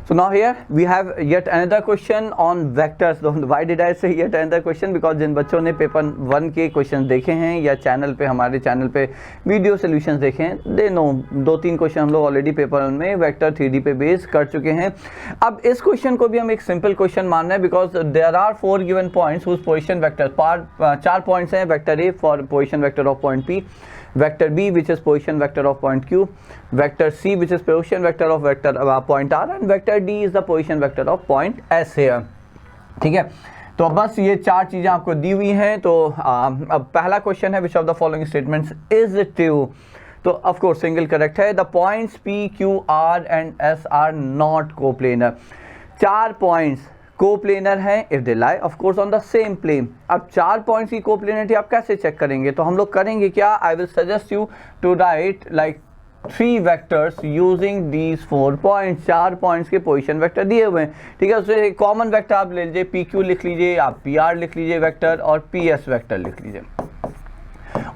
So now here we have yet another question on vectors. Why did I say yet another question? Because जिन बच्चों ने paper 1 के question देखे हैं या channel पे, हमारे चैनल पे वीडियो सोल्यूशंस देखे हैं, दे नो 2-3 क्वेश्चन हम लोग ऑलरेडी पेपर 1 में वेक्टर 3D पे बेस कर चुके हैं। अब इस क्वेश्चन को भी हम एक सिंपल क्वेश्चन मान रहे हैं, because there are 4 given points whose position vector, 4 points हैं, vector A for position vector of point P, vector B which is position vector of point Q, vector C which is position vector of vector point R, and vector D is the position vector of point S here। ठीक है, तो बस ये 4 चीज़ें आपको दी हुई हैं। तो अब पहला क्वेश्चन है, which of the following statements is true? तो ऑफ कोर्स सिंगल करेक्ट है। The points P, Q, R and S are not coplanar. 4 points coplanar है if they lie of course on the same plane. अब 4 points की coplanarity आप कैसे check करेंगे? तो हम लोग करेंगे क्या, I will suggest you to write like 3 vectors using these 4 points. 4 points के पोजीशन वेक्टर दिए हुए हैं, ठीक है। उससे कॉमन वेक्टर आप ले लीजिए, PQ लिख लीजिए, आप PR लिख लीजिए वेक्टर, और PS वेक्टर लिख लीजिए।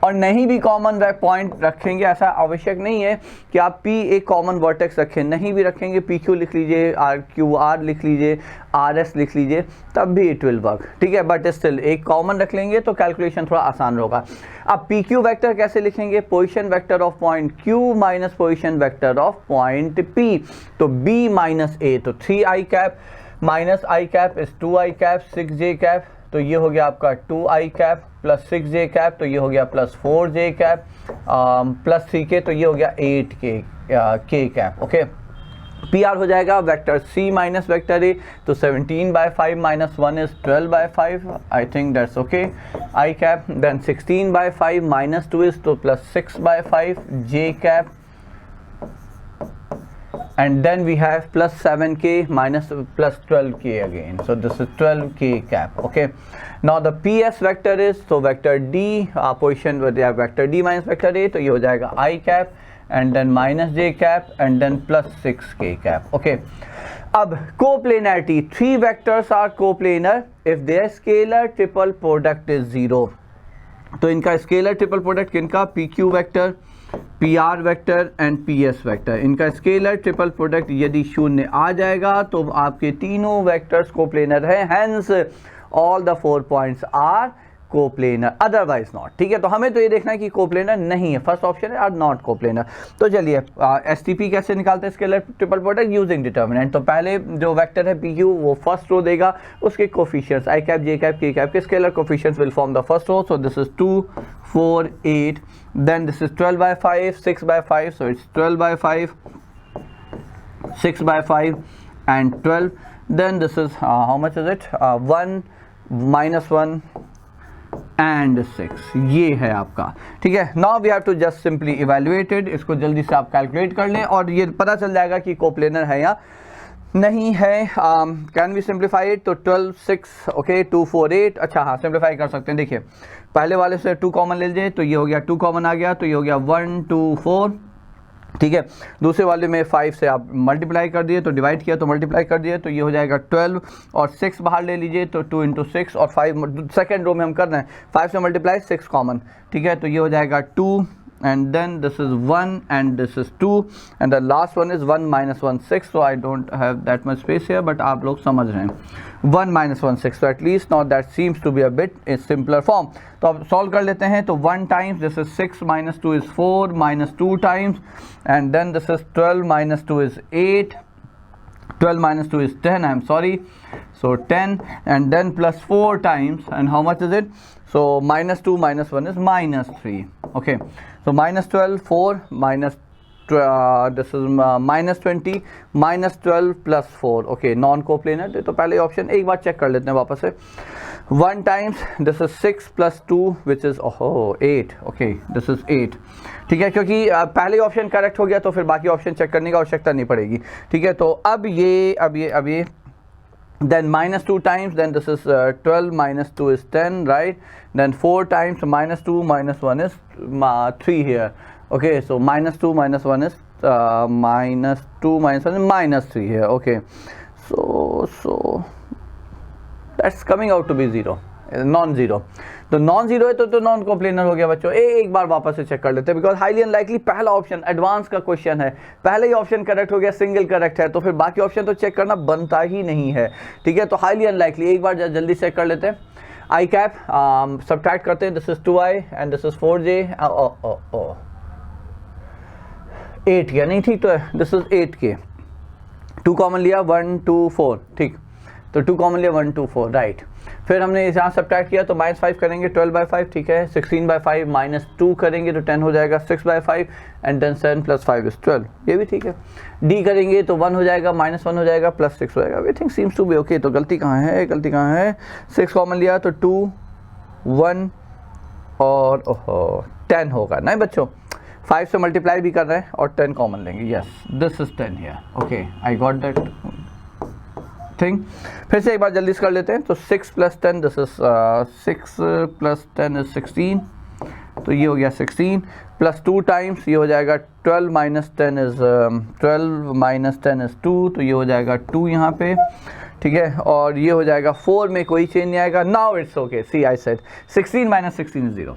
और नहीं भी कॉमन पॉइंट रखेंगे, ऐसा आवश्यक नहीं है कि आप P एक कॉमन वर्टेक्स रखें, नहीं भी रखेंगे, PQ लिख लीजिए, QR लिख लीजिए, RS लिख लीजिए, तब भी इट विल वर्क, ठीक है। बट स्टिल एक कॉमन रख लेंगे तो कैलकुलेशन थोड़ा आसान होगा। अब PQ वेक्टर कैसे लिखेंगे? Position vector of point Q minus position vector of point P। तो B माइनस A, तो 3i cap minus i cap is 2i cap, 6j cap, तो ये हो गया आपका 2i cap plus 6j cap, तो ये हो गया plus 4j cap plus 3k, तो ये हो गया 8k कैप। ओके, PR हो जाएगा vector C minus vector A, तो 17/5 minus 1 is 12/5, I think that's okay. I cap then 16/5 minus 2 is तो plus 6/5 J cap, and then we have plus 7k minus plus 12k again, so this is 12k cap। okay, now the PS vector is, so vector D position with vector D minus vector A, तो ये हो जाएगा I cap and then minus J cap and then plus 6k cap। okay, अब coplanarity, 3 vectors are coplanar if their scalar triple product is 0। तो इनका scalar triple product किनका? PQ vector, PR vector and PS vector. इनका scalar triple product यदि 0 आ जाएगा तो आपके तीनों वेक्टर्स कोप्लेनर है, hence all the 4 points are coplanar, otherwise not. ठीक है, तो हमें तो ये देखना है कि कोप्लेनर नहीं है, फर्स्ट ऑप्शन है आर नॉट कोप्लेनर। तो चलिए STP कैसे निकालते हैं scalar triple product? Using determinant. तो पहले जो वेक्टर है PQ वो फर्स्ट रो देगा, उसके coefficients I cap, J cap, K cap के scalar coefficients will form the first row. So this is 2, 4, 8, then this is 12/5, 6/5, so it's 12/5, 6/5 and 12, then this is how much is it, 1 minus 1 and 6, ये है आपका। ठीक है, now we have to just simply evaluated, इसको जल्दी से आप calculate कर लें और ये पता चल जाएगा कि कोप्लेनर है या नहीं है। Can we simplify it? तो 12, 6, ओके, 2, 4, 8। अच्छा हाँ, सिंप्लीफाई कर सकते हैं। देखिए पहले वाले से 2 कॉमन ले लीजिए, तो ये हो गया 2 कॉमन आ गया, तो ये हो गया 1, 2, 4। ठीक है, दूसरे वाले में 5 से आप मल्टीप्लाई कर दिए, तो डिवाइड किया तो मल्टीप्लाई कर दिए, तो ये हो जाएगा 12, और 6 बाहर ले लीजिए, तो 2 × 6 और 5 सेकेंड रो में हम कर रहे हैं, 5 से मल्टीप्लाई 6 कॉमन। ठीक है, तो ये हो जाएगा 2 and then this is 1 and this is 2 and the last one is 1 minus 1, 6, so I don't have that much space here, but आप लोग समझ रहे हैं 1 minus 1, 6, so at least now that seems to be a bit in simpler form। तो अब solve कर लेते हैं। तो 1 times this is 6 minus 2 is 4 minus 2 times and then this is 12 minus 2 is 8, 12 minus 2 is 10, I am sorry, so 10 and then plus 4 times, and how much is it? So minus 2 minus 1 is minus 3, okay, so minus 12, 4 minus this is minus 20 minus 12 plus 4, okay, non coplanar. तो पहले option एक बार check कर लेते हैं वापस से। 1 times this is 6 plus 2 which is 8, okay, this is 8। ठीक है, क्योंकि पहले ऑप्शन करेक्ट हो गया तो फिर बाकी ऑप्शन चेक करने की आवश्यकता नहीं पड़ेगी। ठीक है, तो अब ये then minus 2 times, then this is 12 minus 2 is 10, right? Then 4 times minus 2 minus 1 is 3 here, okay, so minus 2 minus 1 is minus 2 minus 1 is minus 3 here, okay, so that's coming out to be 0, non zero, तो non zero है तो non coplanar हो गया बच्चों। एक बार वापस से check कर लेते हैं, बिकॉज हाईली अनलाइकली पहला ऑप्शन एडवांस का क्वेश्चन है, पहले ही ऑप्शन करेक्ट हो गया, सिंगल करेक्ट है, तो फिर बाकी ऑप्शन तो चेक करना बनता ही नहीं है, ठीक है। तो हाईली अनलाइकली एक बार जल्दी चेक कर लेते हैं। आई कैप सब्ट्रैक्ट करते हैं, this is 2i and this is 4j, 8 या नहीं, ठीक तो है, दिस इज 8k, 2 कॉमन लिया 1 2 4, ठीक, तो 2 कॉमन लिया 1 2 4, राइट। फिर हमने यहाँ सब्ट्रैक्ट किया तो -5 करेंगे 12/5, ठीक है, 16/5 -2 करेंगे तो 10 हो जाएगा, 6/5 एंड देन 7 + 5 = 12, ये भी ठीक है। डी करेंगे तो 1 हो जाएगा, -1 हो जाएगा, +6 हो जाएगा, everything seems to be okay. तो गलती कहाँ है, गलती कहाँ है, 6 कॉमन लिया तो 2 1 और 10 होगा, नहीं बच्चों 5 से मल्टीप्लाई भी कर रहे हैं और 10 कॉमन लेंगे, yes this is 10 here, okay I got that thing. फिर से एक बार जल्दी से कर लेते हैं, तो 6 + 10 दिस इज 6 + 10 इज 16, तो ये हो गया 16 + 2 टाइम्स ये हो जाएगा 12 - 10 इज 12 - 10 इज 2, तो ये हो जाएगा 2 यहाँ पे, ठीक है, और ये हो जाएगा 4 में कोई चेंज नहीं आएगा। Now it's okay, see I said 16 - 16 is 0,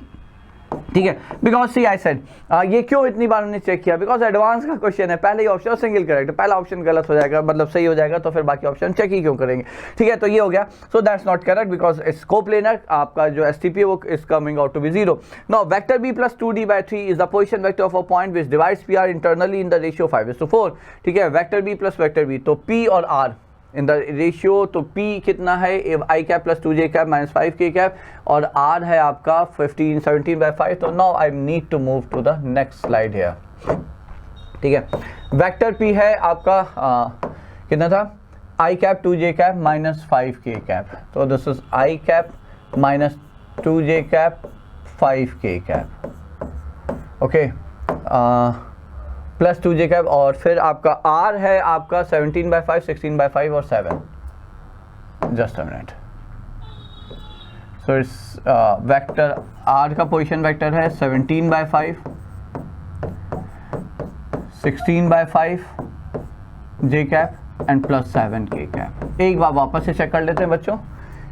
ठीक है, बिकॉज सी आई सेड ये क्यों इतनी बार हमने चेक किया, बिकॉज एडवांस का क्वेश्चन है, पहले ही ऑप्शन सिंगल करेक्ट, पहला ऑप्शन गलत हो जाएगा, मतलब सही हो जाएगा, तो फिर बाकी ऑप्शन चेक ही क्यों करेंगे, ठीक है। तो ये हो गया, so that's not correct because it's coplanar, आपका जो STP है वो is coming out to be 0। Now vector B + 2D/3 is the position vector of a point which divides PR internally in the ratio 5:4, ठीक है, vector B + vector B, तो P और R in the ratio, तो P कितना है, I cap + 2J cap -5K cap, और R है आपका 17/5, तो now I need to move to the next slide here, ठीक है। वेक्टर P है आपका कितना था, I cap 2J cap -5K cap, तो this is I cap -2J cap 5K cap, okay, + 2J cap, और फिर आपका R है आपका 17/5, 16/5 और 7, just a minute. So it's vector R का पोजीशन वेक्टर है 17/5, 16/5 J cap and +7K cap. एक बार वापस से चेक कर लेते हैं बच्चों,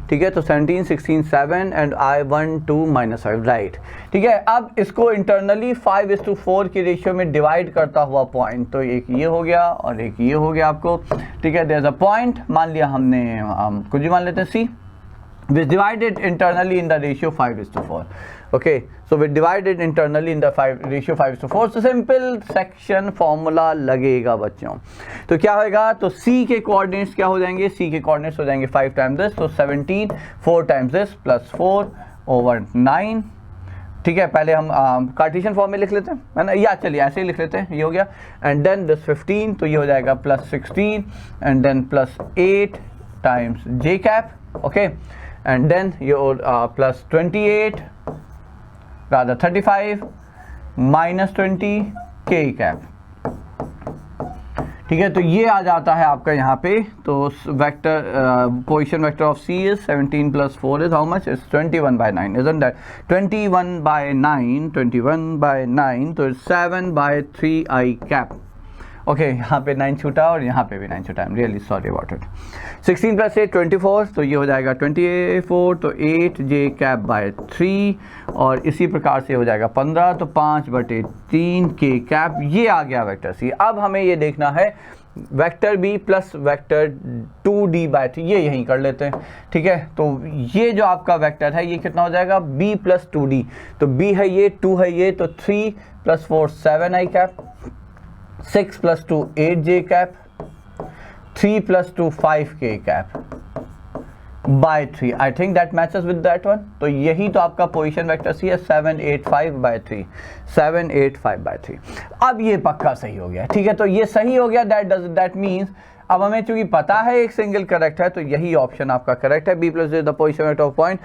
ठीक है, तो 17 16 7 एंड I 1 2 -5, राइट, ठीक है। अब इसको इंटरनली 5:4 के रेशियो में डिवाइड करता हुआ पॉइंट, तो एक ये हो गया और एक ये हो गया आपको, ठीक है। देयर इज अ पॉइंट, मान लिया हमने कुछ भी मान लेते हैं C, which divided internally in the ratio 5:4, okay, so we divided internally in the ratio 5:4, so simple section formula लगेगा बच्चों। तो क्या होगा, तो C के कोऑर्डिनेट्स क्या हो जाएंगे, C के कोऑर्डिनेट्स हो जाएंगे 5 टाइम्स दिस, तो 17 4 टाइम्स दिस +4/9, ठीक है। पहले हम कार्टेशियन फॉर्म में लिख लेते हैं, है ना, या चलिए ऐसे ही लिख लेते हैं, ये हो गया, एंड देन दिस 15, तो ये हो जाएगा +16 and then +8 times J cap, okay, and then your +28 rather 35 -20 K cap, ठीक है। तो ये आ जाता है आपका यहाँ पे, तो vector position vector of C is 17 + 4 is how much, is 21/9, isn't that 21/9, 21/9, तो 7/3 I कैप, ओके, यहाँ पे 9 छूटा और यहाँ पे भी 9 छूटा, I am really sorry about it. 16 + 8 24, तो ये हो जाएगा 24, तो 8J कैप बाय 3, और इसी प्रकार से हो जाएगा 15, तो 5/3 K कैप, ये आ गया वेक्टर C। अब हमें ये देखना है वेक्टर B + वेक्टर 2D/3, ये यहीं कर लेते हैं, ठीक है। तो ये जो आपका वेक्टर है ये कितना हो जाएगा, B + 2D, तो B है ये, 2 है ये, तो 3 + 4 7I cap, 6 + 2 8J cap, 3 + 2 5K cap by 3, I think that matches with that one. तो यही तो आपका पोजीशन वेक्टर C है 785/3, 785/3। अब ये पक्का सही हो गया, ठीक है, तो ये सही हो गया, दैट मीन्स अब हमें चूंकि पता है एक सिंगल करेक्ट है, तो यही ऑप्शन आपका करेक्ट है, B + the position vector of point,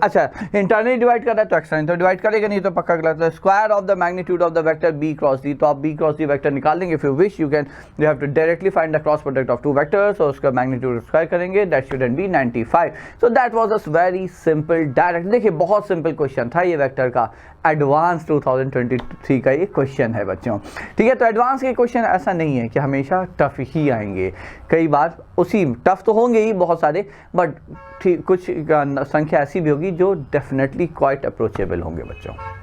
अच्छा इंटरनली डिवाइड कर रहा है तो एक्सटर्नली तो डिवाइड करेगा, नहीं तो पक्का गलत है। Square of the magnitude of the vector B × D, तो आप B × D वेक्टर निकाल लेंगे, if you wish you have to directly find the cross product of 2 vectors, और उसका मैग्नीट्यूड स्क्वायर करेंगे, that shouldn't be 95। So that was a very simple direct, देखिए बहुत simple question था ये वेक्टर का, एडवांस 2023 का ये क्वेश्चन है बच्चों। ठीक है, तो एडवांस के क्वेश्चन ऐसा नहीं है कि हमेशा टफ ही आएंगे, कई बार उसी टफ तो होंगे ही बहुत सारे, बट ठीक कुछ संख्या ऐसी भी होगी जो डेफिनेटली क्वाइट अप्रोचेबल होंगे बच्चों।